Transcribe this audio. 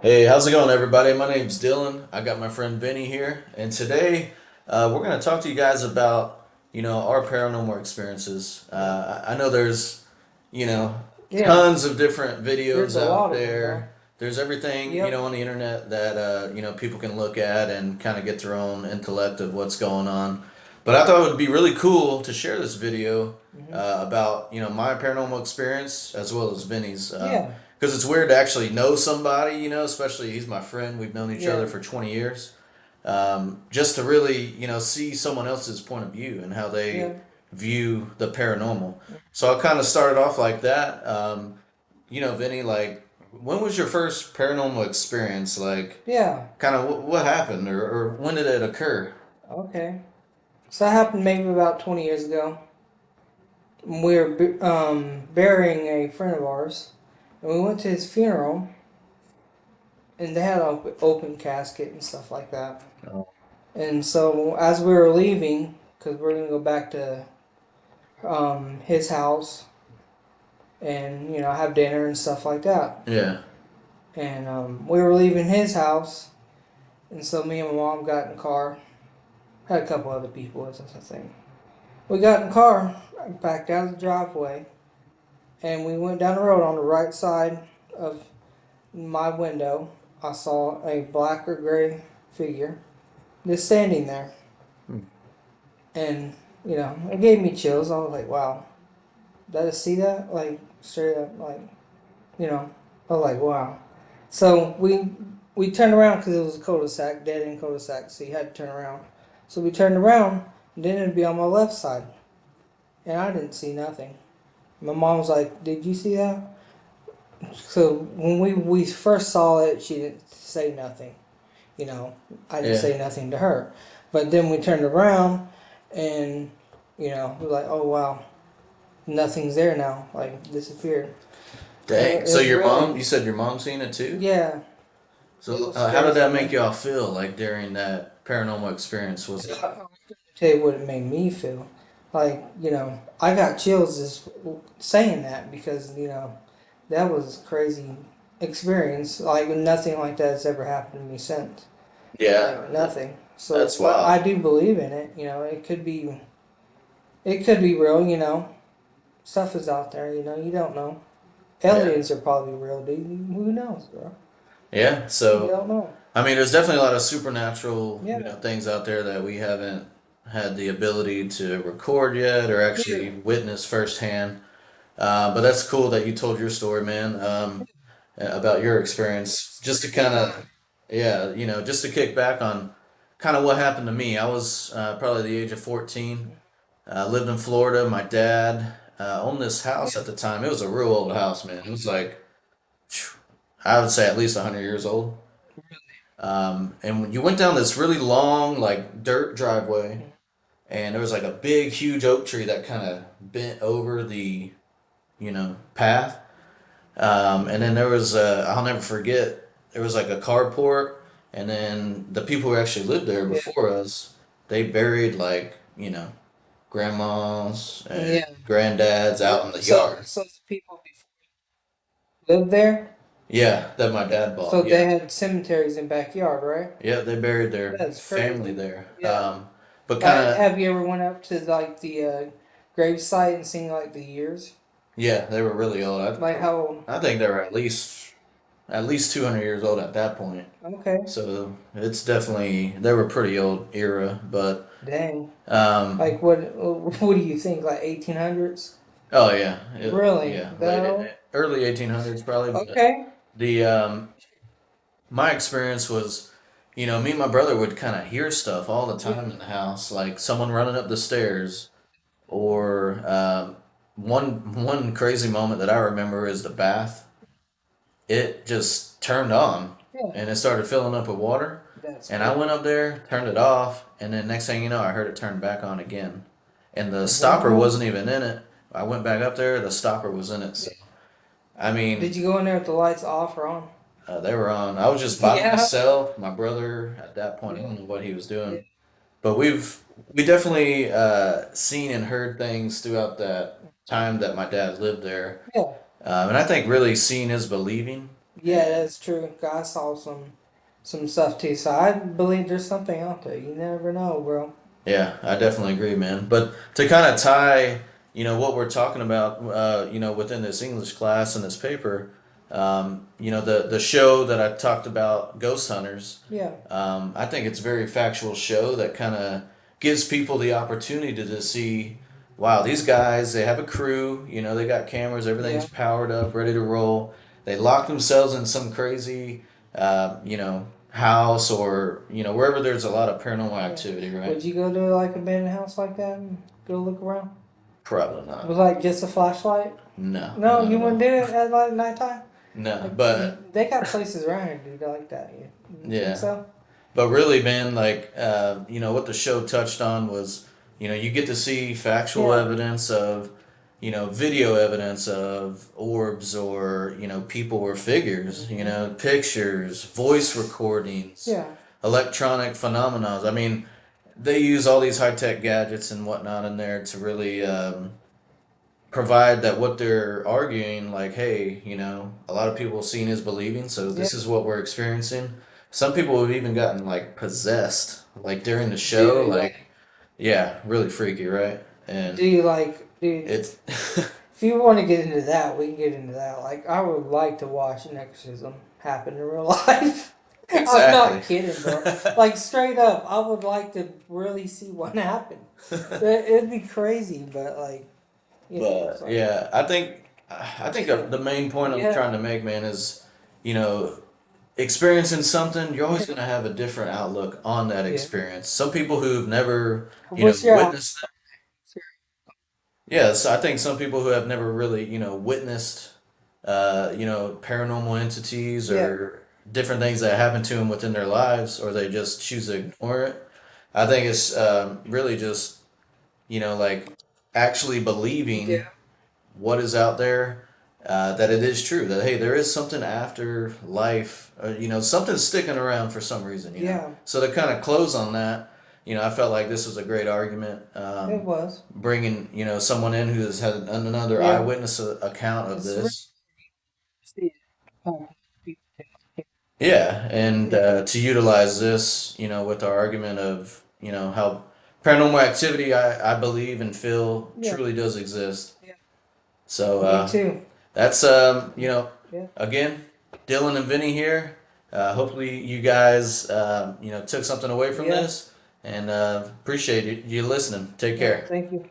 Hey, how's it going, everybody? My name's Dylan. I got my friend Vinny here, and today we're going to talk to you guys about, our paranormal experiences. I know there's, you know, Yeah, tons of different there's videos a out lot of them, bro. there. There's everything, Yep. on the internet that, people can look at and kind of get their own intellect of what's going on. But I thought it would be really cool to share this video Hmm. about, my paranormal experience as well as Vinny's. Yeah, Because it's weird to actually know somebody, especially he's my friend. We've known each other yeah, for 20 years. Just to really, see someone else's point of view and how they yeah, view the paranormal. So I kind of started off like that. Vinny, like, when was your first paranormal experience? Like, yeah. kind of what happened or when did it occur? Okay. So that happened maybe about 20 years ago. We were burying a friend of ours, and we went to his funeral, and they had an open casket and stuff like that. Oh. And so as we were leaving, because we're gonna go back to his house and have dinner and stuff like that, Yeah. and we were leaving his house, and so me and my mom got in the car. Had a couple other people with us, I think. We got in the car, backed out of the driveway, and we went down the road on the right side of my window. I saw a black or gray figure just standing there. Hmm. And, it gave me chills. I was like, wow, did I see that? Like, straight up, like, you know, I was like, wow. So we turned around because it was a cul-de-sac, dead end cul-de-sac, so you had to turn around. So we turned around, and then it'd be on my left side. And I didn't see nothing. My mom was like, "Did you see that?" So when we first saw it, she didn't say nothing. You know, I didn't Yeah. say nothing to her. But then we turned around, and we're like, "Oh wow, nothing's there now. Like disappeared." And Dang. it So was your really, mom, you said your mom seen it too? yeah, it So was how did crazy, that make man. y'all feel like during that paranormal experience? Was it? I tell you what it made me feel. Like I got chills just saying that because that was a crazy experience. Like nothing like that has ever happened to me since. Yeah, Like nothing. So, that's but wild. I do believe in it. It could be real. Stuff is out there. You don't know. Yeah. Aliens are probably real, dude. Who knows, bro? Yeah. You So, don't know. I mean, there's definitely a lot of supernatural, Yeah. things out there that we haven't had the ability to record yet or Yeah. actually witness firsthand. But that's cool that you told your story, man, about your experience. Just to kind of, yeah, just to kick back on kind of what happened to me. I was probably the age of 14. Lived in Florida. My dad owned this house Yeah. at the time. It was a real old house, man. It was like, I would say at least 100 years old. And when you went down this really long, like dirt driveway, and there was like a big, huge oak tree that kind of bent over the, path. And then there was, I'll never forget, there was like a carport, and then the people who actually lived there Yeah. before us, they buried like, grandmas and Yeah. granddads out in the yard. So the people before lived there. Yeah, that my dad So bought. they Yeah. had cemeteries in backyard, right? Yeah, they buried their That's family crazy. there. Yeah. But kind Like, of, have you ever went up to like the grave site and seen like the years? yeah, they were really old. Like how? I think they were at least 200 years old at that point. Okay. So it's definitely they were pretty old era, but Dang. um, Like what? What do you think? Like 1800s? oh yeah, Really? yeah, That old? early 1800s probably. But Okay. the my experience was, me and my brother would kind of hear stuff all the Yeah. time in the house, like someone running up the stairs, or one crazy moment that I remember is the bath. It just turned on Yeah. and it started filling up with water. That's And I went crazy. up there, turned it off, and then next thing you know, I heard it turn back on again. And the stopper What? wasn't even in it. I went back up there, the stopper was in it. So, I Did mean, you go in there with the lights off or on? they were on. I was just by Yeah. myself. My brother, at that point, I don't know what he was Yeah. doing. But we definitely seen and heard things throughout that time that my dad lived there. Yeah. And I think really seeing is believing. Yeah, that's true. I saw some stuff too, so I believe there's something out there. You never know, bro. Yeah, I definitely agree, man. But to kind of tie, what we're talking about, within this English class and this paper, the show that I talked about, Ghost Hunters, Yeah, I think it's a very factual show that kind of gives people the opportunity to see, wow, these guys, they have a crew, they got cameras, everything's yeah, powered up, ready to roll. They lock themselves in some crazy, house or, wherever there's a lot of paranormal yeah. activity, right? Would you go to like a abandoned house like that and go look around Probably with not. like just a flashlight? No, No, not you at wouldn't do all. it at like nighttime. No, Like but they got places around here to do like that. You think yeah. so? But really, man, like, what the show touched on was, you get to see factual Yeah, evidence of, video evidence of orbs or, people or figures, hmm, pictures, voice recordings, yeah, electronic phenomena. I mean, they use all these high tech gadgets and whatnot in there to really provide that what they're arguing, like, hey, a lot of people seeing is believing, so yeah. this is what we're experiencing. Some people have even gotten like possessed, like during the Do show, they like, like? yeah, really freaky, right? Do And you like? Do it's if you want to get into that, we can get into that. Like, I would like to watch an exorcism happen in real life. I'm exactly. not kidding, bro. Like, straight up, I would like to really see what happened. It'd be crazy, but like, it's But like, yeah, I think the main point I'm yeah, trying to make, man, is you know experiencing something, you're always yeah, going to have a different outlook on that yeah. experience. Some people who've never, What's your out? witnessed, yes, I think some people who have never really, witnessed, paranormal entities Yeah, or different things that happen to them within their lives, or they just choose to ignore it. I think it's really just, like actually believing yeah, what is out there, that it is true that hey, there is something after life, something's sticking around for some reason. yeah. So to kind of close on that, I felt like this was a great argument, It was. bringing someone in who has had another Yeah, eyewitness account of it's really this. interesting how people think. Yeah, and Yeah, to utilize this, with our argument of how paranormal activity, I believe and feel yeah, truly does exist. yeah. So Me too. that's Yeah, again, Dylan and Vinny here. Hopefully you guys took something away from yeah, this, and appreciate you listening. Take yeah. care. Thank you.